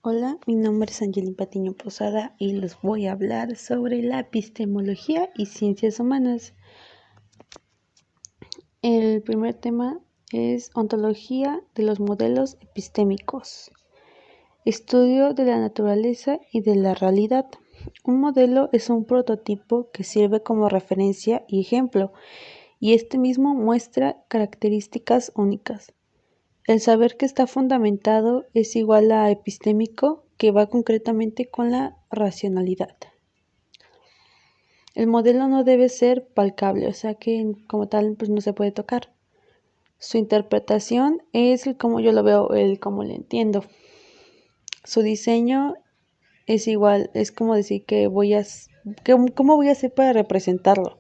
Hola, mi nombre es Angelín Patiño Posada y les voy a hablar sobre la epistemología y ciencias humanas. El primer tema es ontología de los modelos epistémicos. Estudio de la naturaleza y de la realidad. Un modelo es un prototipo que sirve como referencia y ejemplo, y este mismo muestra características únicas. El saber que está fundamentado es igual a epistémico, que va concretamente con la racionalidad. El modelo no debe ser palpable, o sea que como tal pues no se puede tocar. Su interpretación es el cómo yo lo veo, el cómo lo entiendo. Su diseño es igual, es como decir cómo voy a hacer para representarlo.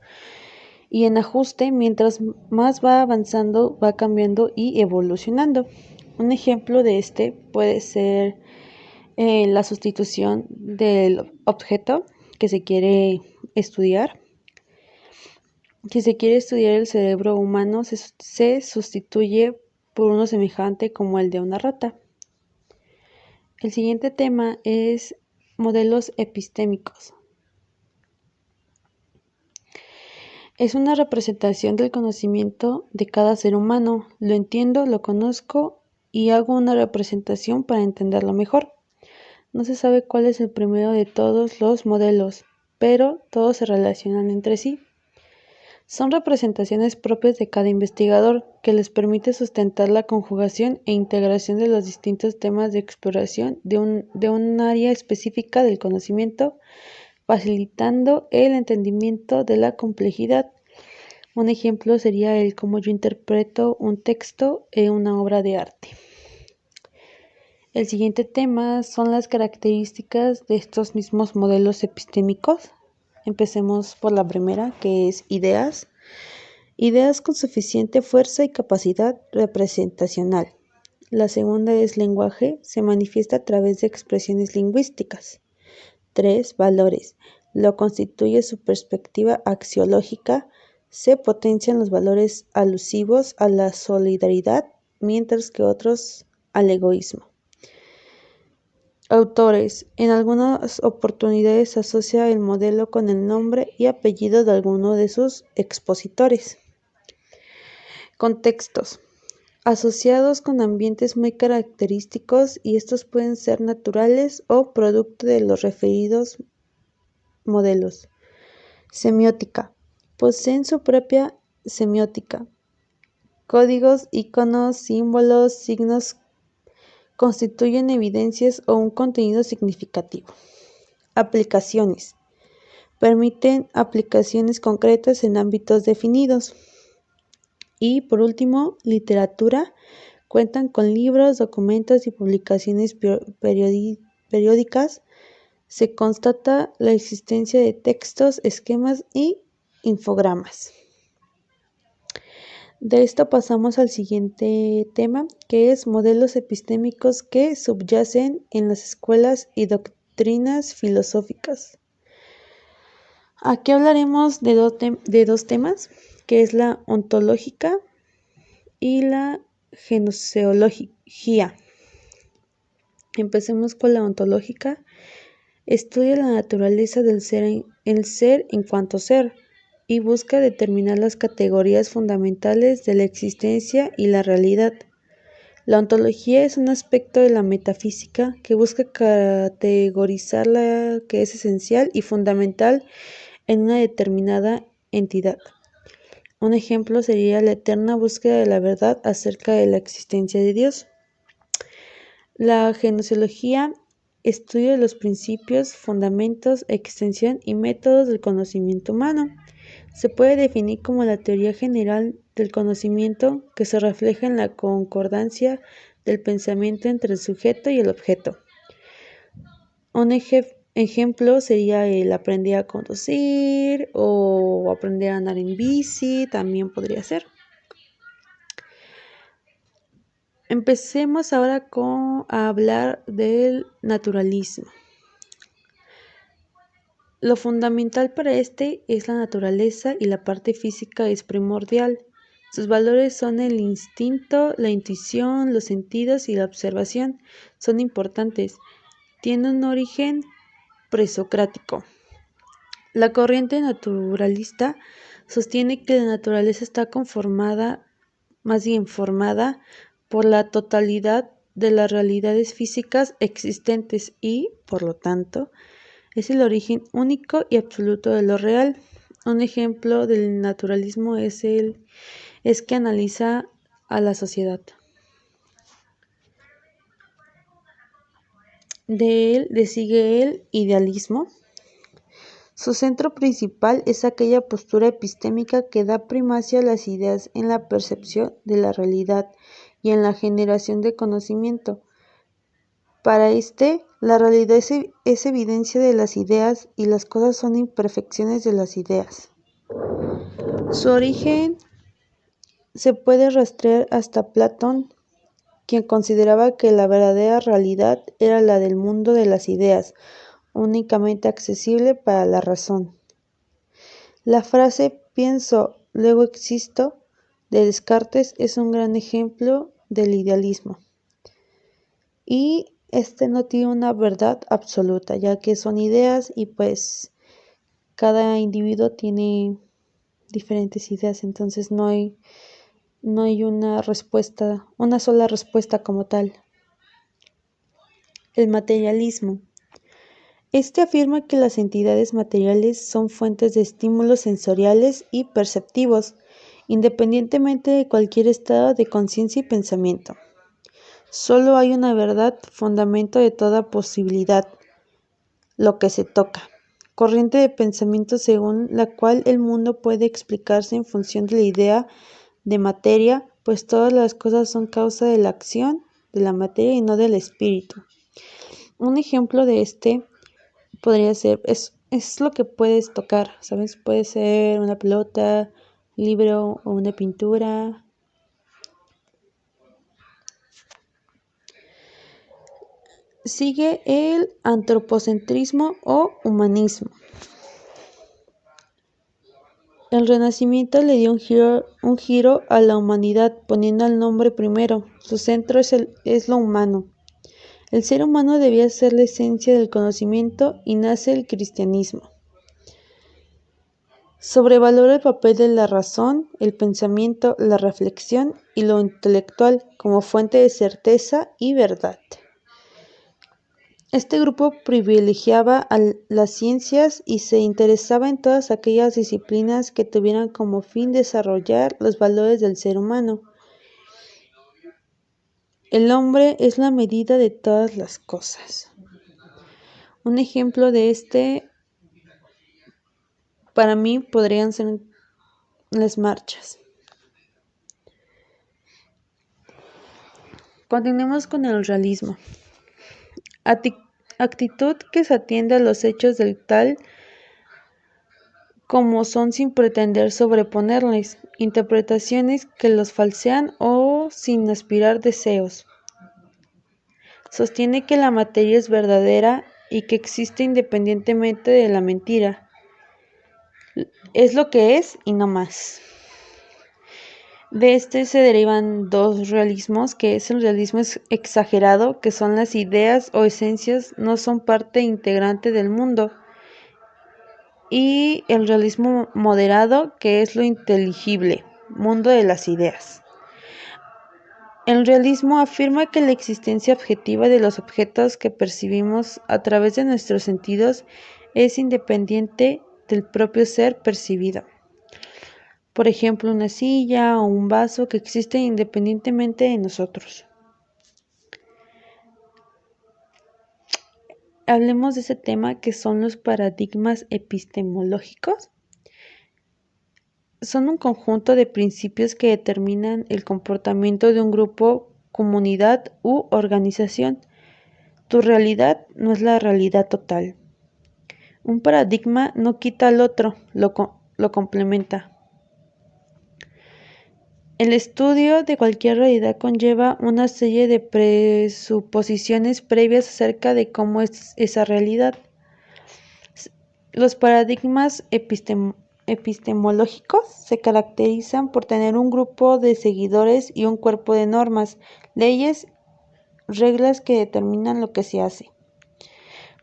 Y en ajuste, mientras más va avanzando, va cambiando y evolucionando. Un ejemplo de este puede ser la sustitución del objeto que se quiere estudiar. Si se quiere estudiar el cerebro humano, se sustituye por uno semejante como el de una rata. El siguiente tema es modelos epistémicos. Es una representación del conocimiento de cada ser humano. Lo entiendo, lo conozco y hago una representación para entenderlo mejor. No se sabe cuál es el primero de todos los modelos, pero todos se relacionan entre sí. Son representaciones propias de cada investigador que les permite sustentar la conjugación e integración de los distintos temas de exploración de un área específica del conocimiento, facilitando el entendimiento de la complejidad. Un ejemplo sería el cómo yo interpreto un texto en una obra de arte. El siguiente tema son las características de estos mismos modelos epistémicos. Empecemos por la primera, que es ideas. Ideas con suficiente fuerza y capacidad representacional. La segunda es lenguaje, se manifiesta a través de expresiones lingüísticas. 3. Valores. Lo constituye su perspectiva axiológica, se potencian los valores alusivos a la solidaridad, mientras que otros al egoísmo. Autores. En algunas oportunidades se asocia el modelo con el nombre y apellido de alguno de sus expositores. Contextos. Asociados con ambientes muy característicos y estos pueden ser naturales o producto de los referidos modelos. Semiótica. Poseen su propia semiótica. Códigos, iconos, símbolos, signos constituyen evidencias o un contenido significativo. Aplicaciones. Permiten aplicaciones concretas en ámbitos definidos. Y por último, literatura. Cuentan con libros, documentos y publicaciones periódicas. Se constata la existencia de textos, esquemas y infogramas. De esto pasamos al siguiente tema, que es modelos epistémicos que subyacen en las escuelas y doctrinas filosóficas. Aquí hablaremos de dos temas, que es la ontológica y la gnoseología. Empecemos con la ontológica. Estudia la naturaleza del ser, el ser en cuanto ser, y busca determinar las categorías fundamentales de la existencia y la realidad. La ontología es un aspecto de la metafísica que busca categorizar la que es esencial y fundamental en una determinada entidad. Un ejemplo sería la eterna búsqueda de la verdad acerca de la existencia de Dios. La gnoseología estudia los principios, fundamentos, extensión y métodos del conocimiento humano. Se puede definir como la teoría general del conocimiento que se refleja en la concordancia del pensamiento entre el sujeto y el objeto. Un ejemplo sería el aprender a conducir o aprender a andar en bici, también podría ser. Empecemos ahora a hablar del naturalismo. Lo fundamental para este es la naturaleza y la parte física es primordial. Sus valores son el instinto, la intuición, los sentidos y la observación. Son importantes. tiene un origen presocrático. La corriente naturalista sostiene que la naturaleza está formada por la totalidad de las realidades físicas existentes y, por lo tanto, es el origen único y absoluto de lo real. Un ejemplo del naturalismo es que analiza a la sociedad. De él le sigue el idealismo. Su centro principal es aquella postura epistémica que da primacia a las ideas en la percepción de la realidad y en la generación de conocimiento. Para la realidad es evidencia de las ideas y las cosas son imperfecciones de las ideas. Su origen se puede rastrear hasta Platón, quien consideraba que la verdadera realidad era la del mundo de las ideas, únicamente accesible para la razón. La frase "pienso, luego existo" de Descartes es un gran ejemplo del idealismo. Y no tiene una verdad absoluta, ya que son ideas y pues cada individuo tiene diferentes ideas, entonces no hay una sola respuesta como tal. El materialismo. Afirma que las entidades materiales son fuentes de estímulos sensoriales y perceptivos, independientemente de cualquier estado de conciencia y pensamiento. Solo hay una verdad, fundamento de toda posibilidad, lo que se toca. Corriente de pensamiento según la cual el mundo puede explicarse en función de la idea de materia, pues todas las cosas son causa de la acción de la materia y no del espíritu. Un ejemplo de podría ser, es lo que puedes tocar, ¿sabes? Puede ser una pelota, un libro o una pintura. Sigue el antropocentrismo o humanismo. El Renacimiento le dio un giro a la humanidad, poniendo al hombre primero. Su centro es lo humano. El ser humano debía ser la esencia del conocimiento y nace el cristianismo. Sobrevalora el papel de la razón, el pensamiento, la reflexión y lo intelectual como fuente de certeza y verdad. Este grupo privilegiaba a las ciencias y se interesaba en todas aquellas disciplinas que tuvieran como fin desarrollar los valores del ser humano. El hombre es la medida de todas las cosas. Un ejemplo de para mí podrían ser las marchas. Continuemos con el realismo. Actitud que se atiende a los hechos del tal como son sin pretender sobreponerles, interpretaciones que los falsean o sin aspirar deseos. Sostiene que la materia es verdadera y que existe independientemente de la mentira. Es lo que es y no más. De se derivan dos realismos, que es el realismo exagerado, que son las ideas o esencias no son parte integrante del mundo, y el realismo moderado, que es lo inteligible, mundo de las ideas. El realismo afirma que la existencia objetiva de los objetos que percibimos a través de nuestros sentidos es independiente del propio ser percibido. Por ejemplo, una silla o un vaso que existen independientemente de nosotros. Hablemos de ese tema que son los paradigmas epistemológicos. Son un conjunto de principios que determinan el comportamiento de un grupo, comunidad u organización. Tu realidad no es la realidad total. Un paradigma no quita al otro, lo complementa. El estudio de cualquier realidad conlleva una serie de presuposiciones previas acerca de cómo es esa realidad. Los paradigmas epistemológicos se caracterizan por tener un grupo de seguidores y un cuerpo de normas, leyes, reglas que determinan lo que se hace.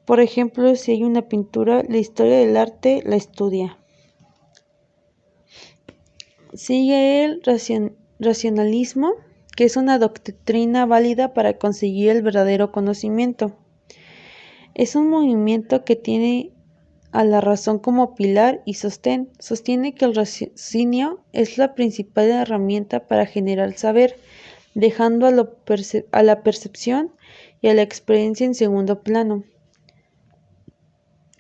Por ejemplo, si hay una pintura, la historia del arte la estudia. Sigue el racionalismo, que es una doctrina válida para conseguir el verdadero conocimiento. Es un movimiento que tiene a la razón como pilar y sostén. Sostiene que el raciocinio es la principal herramienta para generar saber, dejando a la percepción y a la experiencia en segundo plano.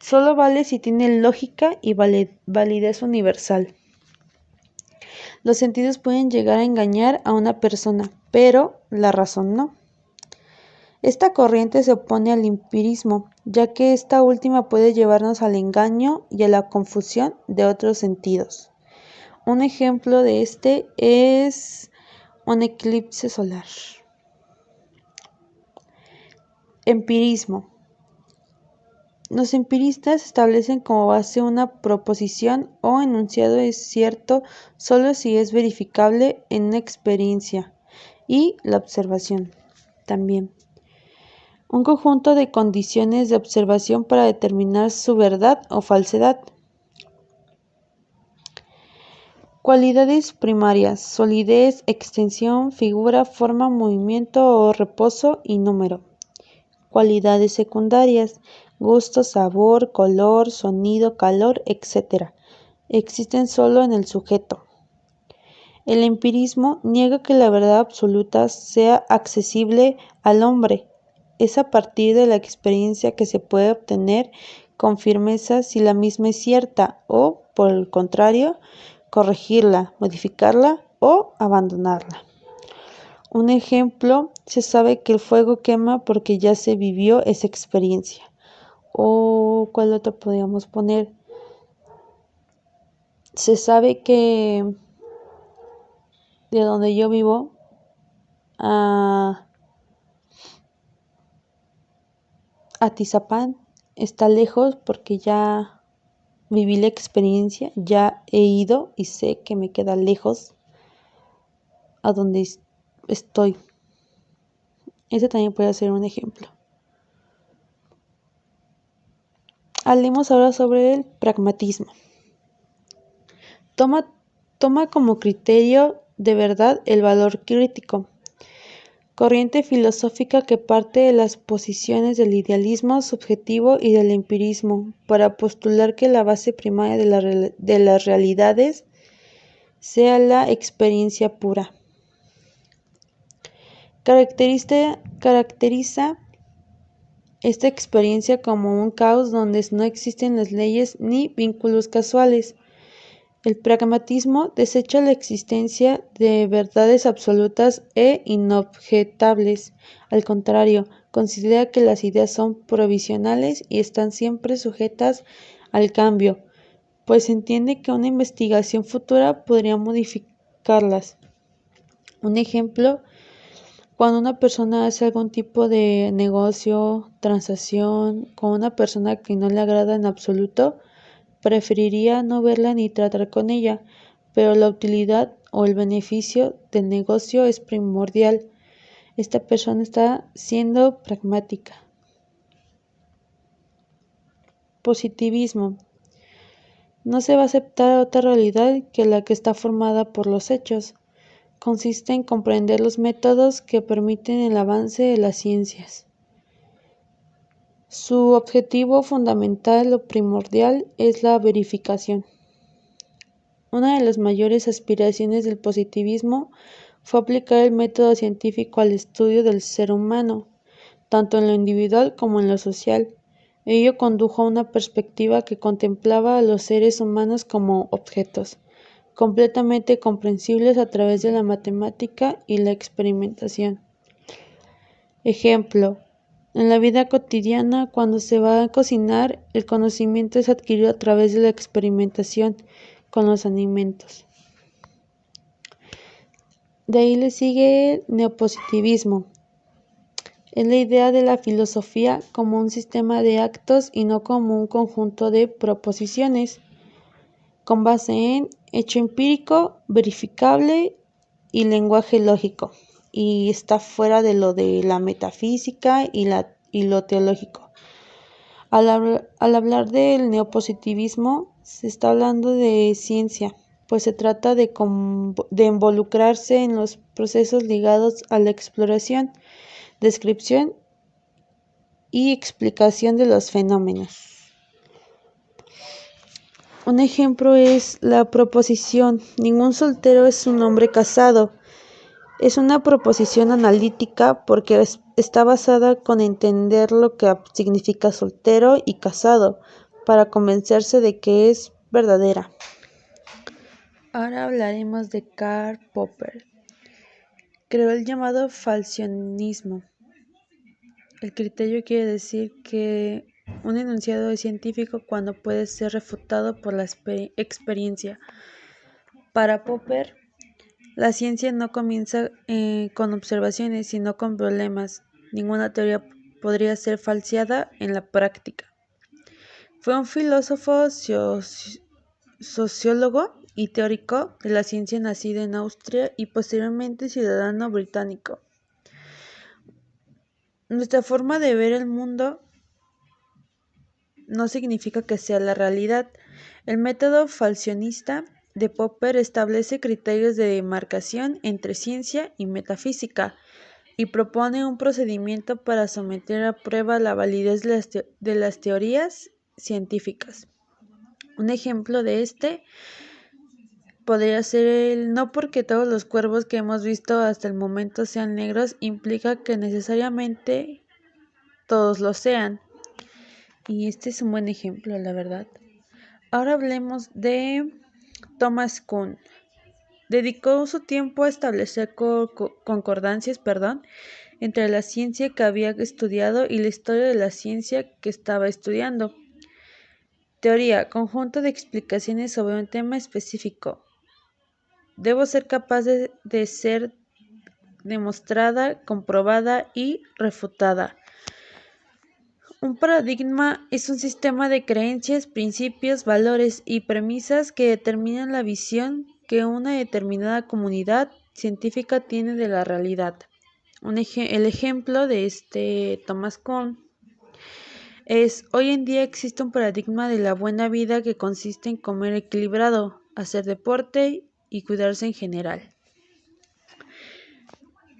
Solo vale si tiene lógica y validez universal. Los sentidos pueden llegar a engañar a una persona, pero la razón no. Esta corriente se opone al empirismo, ya que esta última puede llevarnos al engaño y a la confusión de otros sentidos. Un ejemplo de este es un eclipse solar. Empirismo. Los empiristas establecen como base una proposición o enunciado es cierto solo si es verificable en una experiencia y la observación también. Un conjunto de condiciones de observación para determinar su verdad o falsedad. Cualidades primarias: solidez, extensión, figura, forma, movimiento o reposo y número. Cualidades secundarias: gusto, sabor, color, sonido, calor, etc. Existen solo en el sujeto. El empirismo niega que la verdad absoluta sea accesible al hombre. Es a partir de la experiencia que se puede obtener con firmeza si la misma es cierta o, por el contrario, corregirla, modificarla o abandonarla. Un ejemplo, se sabe que el fuego quema porque ya se vivió esa experiencia. ¿O cuál otro podríamos poner? Se sabe que de donde yo vivo a Atizapán está lejos porque ya viví la experiencia, ya he ido y sé que me queda lejos a donde estoy. Ese también puede ser un ejemplo. Hablemos ahora sobre el pragmatismo. Toma como criterio de verdad el valor crítico, corriente filosófica que parte de las posiciones del idealismo subjetivo y del empirismo, para postular que la base primaria de las realidades sea la experiencia pura. Caracteriza esta experiencia como un caos donde no existen las leyes ni vínculos casuales. El pragmatismo desecha la existencia de verdades absolutas e inobjetables. Al contrario, considera que las ideas son provisionales y están siempre sujetas al cambio, pues entiende que una investigación futura podría modificarlas. Un ejemplo, cuando una persona hace algún tipo de negocio, transacción con una persona que no le agrada en absoluto, preferiría no verla ni tratar con ella, pero la utilidad o el beneficio del negocio es primordial. Esta persona está siendo pragmática. Positivismo. No se va a aceptar otra realidad que la que está formada por los hechos. Consiste en comprender los métodos que permiten el avance de las ciencias. Su objetivo fundamental o primordial es la verificación. Una de las mayores aspiraciones del positivismo fue aplicar el método científico al estudio del ser humano, tanto en lo individual como en lo social. Ello condujo a una perspectiva que contemplaba a los seres humanos como objetos, completamente comprensibles a través de la matemática y la experimentación. Ejemplo, en la vida cotidiana, cuando se va a cocinar, el conocimiento es adquirido a través de la experimentación con los alimentos. De ahí le sigue el neopositivismo. Es la idea de la filosofía como un sistema de actos y no como un conjunto de proposiciones, con base en hecho empírico, verificable y lenguaje lógico, y está fuera de lo de la metafísica y lo teológico. Al hablar del neopositivismo, se está hablando de ciencia, pues se trata de involucrarse en los procesos ligados a la exploración, descripción y explicación de los fenómenos. Un ejemplo es la proposición "ningún soltero es un hombre casado". Es una proposición analítica porque está basada con entender lo que significa soltero y casado para convencerse de que es verdadera. Ahora hablaremos de Karl Popper. Creó el llamado falcionismo. El criterio quiere decir que un enunciado es científico cuando puede ser refutado por la experiencia. Para Popper, la ciencia no comienza con observaciones, sino con problemas. Ninguna teoría podría ser falseada en la práctica. Fue un filósofo, sociólogo y teórico de la ciencia nacido en Austria y posteriormente ciudadano británico. Nuestra forma de ver el mundo no significa que sea la realidad. El método falcionista de Popper establece criterios de demarcación entre ciencia y metafísica y propone un procedimiento para someter a prueba la validez de las teorías científicas. Un ejemplo de este podría ser el no porque todos los cuervos que hemos visto hasta el momento sean negros implica que necesariamente todos lo sean. Y este es un buen ejemplo, la verdad. Ahora hablemos de Thomas Kuhn. Dedicó su tiempo a establecer concordancias, entre la ciencia que había estudiado y la historia de la ciencia que estaba estudiando. Teoría: conjunto de explicaciones sobre un tema específico. Debo ser capaz de ser demostrada, comprobada y refutada. Un paradigma es un sistema de creencias, principios, valores y premisas que determinan la visión que una determinada comunidad científica tiene de la realidad. El ejemplo de Thomas Kuhn es: hoy en día existe un paradigma de la buena vida que consiste en comer equilibrado, hacer deporte y cuidarse en general.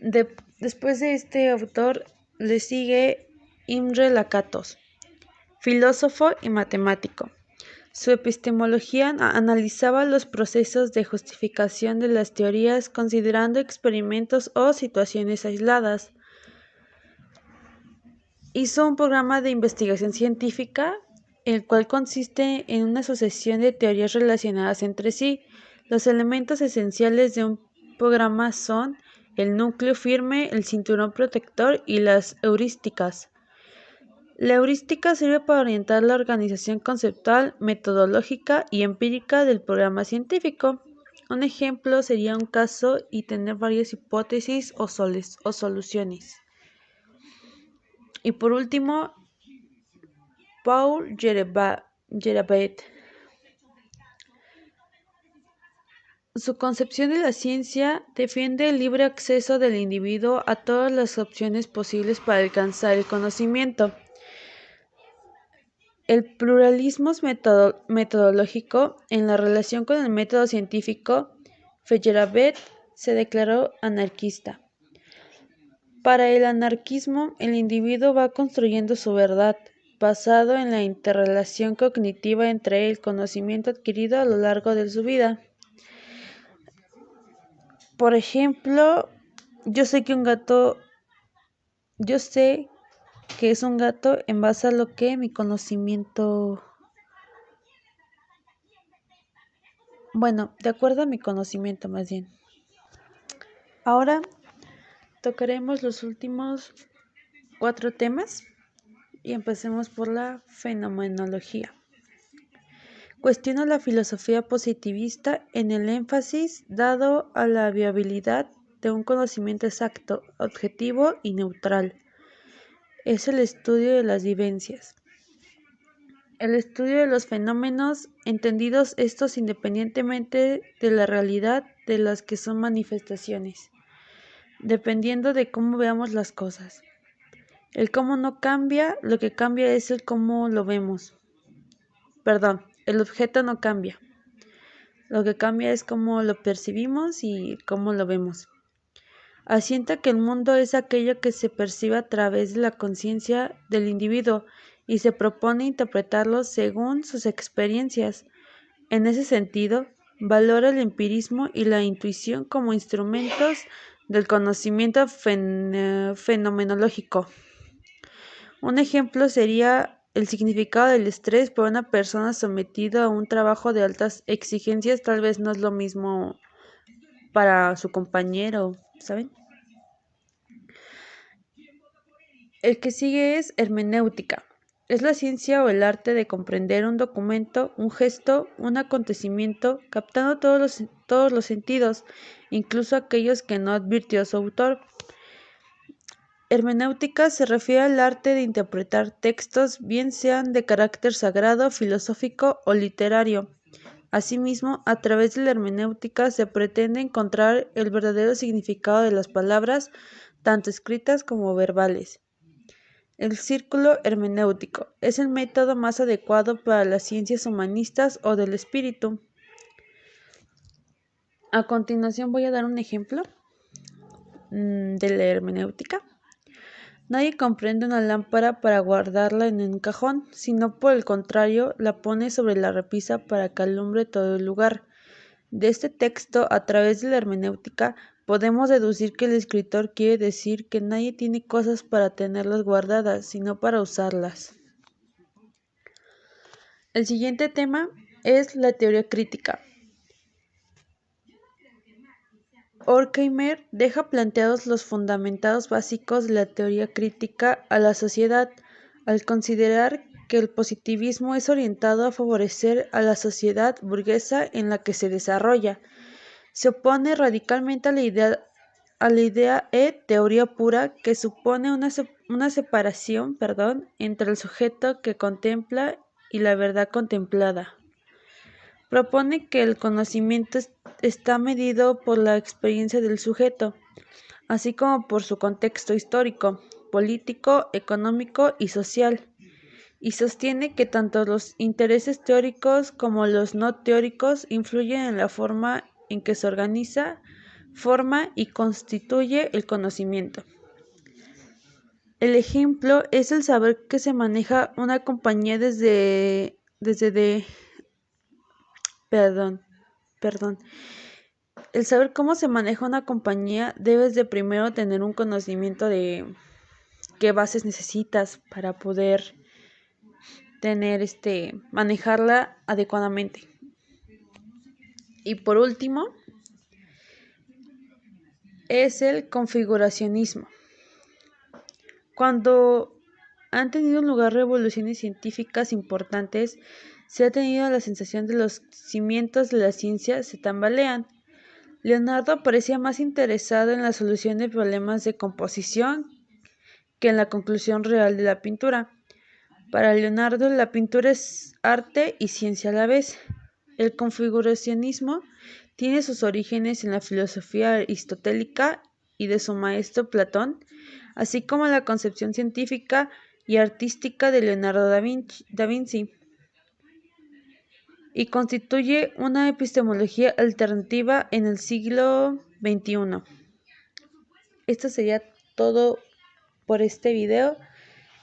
Después de este autor le sigue Imre Lakatos, filósofo y matemático. Su epistemología analizaba los procesos de justificación de las teorías considerando experimentos o situaciones aisladas. Hizo un programa de investigación científica, el cual consiste en una sucesión de teorías relacionadas entre sí. Los elementos esenciales de un programa son el núcleo firme, el cinturón protector y las heurísticas. La heurística sirve para orientar la organización conceptual, metodológica y empírica del programa científico. Un ejemplo sería un caso y tener varias hipótesis o soluciones. Y por último, Paul Gerabat. Su concepción de la ciencia defiende el libre acceso del individuo a todas las opciones posibles para alcanzar el conocimiento. El pluralismo metodológico en la relación con el método científico. Feyerabend se declaró anarquista. Para el anarquismo, el individuo va construyendo su verdad, basado en la interrelación cognitiva entre el conocimiento adquirido a lo largo de su vida. Por ejemplo, yo sé que es un gato en base a lo que mi conocimiento, de acuerdo a mi conocimiento más bien. Ahora tocaremos los últimos 4 temas y empecemos por la fenomenología. Cuestiono la filosofía positivista en el énfasis dado a la viabilidad de un conocimiento exacto, objetivo y neutral. Es el estudio de las vivencias. El estudio de los fenómenos, entendidos estos independientemente de la realidad de las que son manifestaciones, dependiendo de cómo veamos las cosas. El cómo no cambia, lo que cambia es el cómo lo vemos. Perdón, el objeto no cambia. Lo que cambia es cómo lo percibimos y cómo lo vemos. Asienta que el mundo es aquello que se percibe a través de la conciencia del individuo y se propone interpretarlo según sus experiencias. En ese sentido, valora el empirismo y la intuición como instrumentos del conocimiento fenomenológico. Un ejemplo sería el significado del estrés para una persona sometida a un trabajo de altas exigencias, tal vez no es lo mismo para su compañero, ¿saben? El que sigue es hermenéutica. Es la ciencia o el arte de comprender un documento, un gesto, un acontecimiento, captando todos los sentidos, incluso aquellos que no advirtió su autor. Hermenéutica se refiere al arte de interpretar textos, bien sean de carácter sagrado, filosófico o literario. Asimismo, a través de la hermenéutica se pretende encontrar el verdadero significado de las palabras, tanto escritas como verbales. El círculo hermenéutico es el método más adecuado para las ciencias humanistas o del espíritu. A continuación voy a dar un ejemplo de la hermenéutica. Nadie comprende una lámpara para guardarla en un cajón, sino por el contrario, la pone sobre la repisa para que alumbre todo el lugar. De este texto, a través de la hermenéutica, podemos deducir que el escritor quiere decir que nadie tiene cosas para tenerlas guardadas, sino para usarlas. El siguiente tema es la teoría crítica. Horkheimer deja planteados los fundamentos básicos de la teoría crítica a la sociedad, al considerar que el positivismo es orientado a favorecer a la sociedad burguesa en la que se desarrolla. Se opone radicalmente a la idea teoría pura, que supone una separación entre el sujeto que contempla y la verdad contemplada. Propone que el conocimiento está medido por la experiencia del sujeto, así como por su contexto histórico, político, económico y social, y sostiene que tanto los intereses teóricos como los no teóricos influyen en la forma en que se organiza, forma y constituye el conocimiento. El ejemplo es el saber que se maneja una compañía El saber cómo se maneja una compañía, debes de primero tener un conocimiento de qué bases necesitas para poder manejarla adecuadamente. Y por último, es el configuracionismo. Cuando han tenido lugar revoluciones científicas importantes, se ha tenido la sensación de los cimientos de la ciencia se tambalean. Leonardo parecía más interesado en la solución de problemas de composición que en la conclusión real de la pintura. Para Leonardo, la pintura es arte y ciencia a la vez. El configuracionismo tiene sus orígenes en la filosofía aristotélica y de su maestro Platón, así como en la concepción científica y artística de Leonardo da Vinci, y constituye una epistemología alternativa en el siglo XXI. Esto sería todo por este video.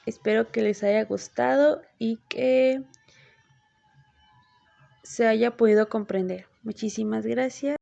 Espero que les haya gustado y que se haya podido comprender. Muchísimas gracias.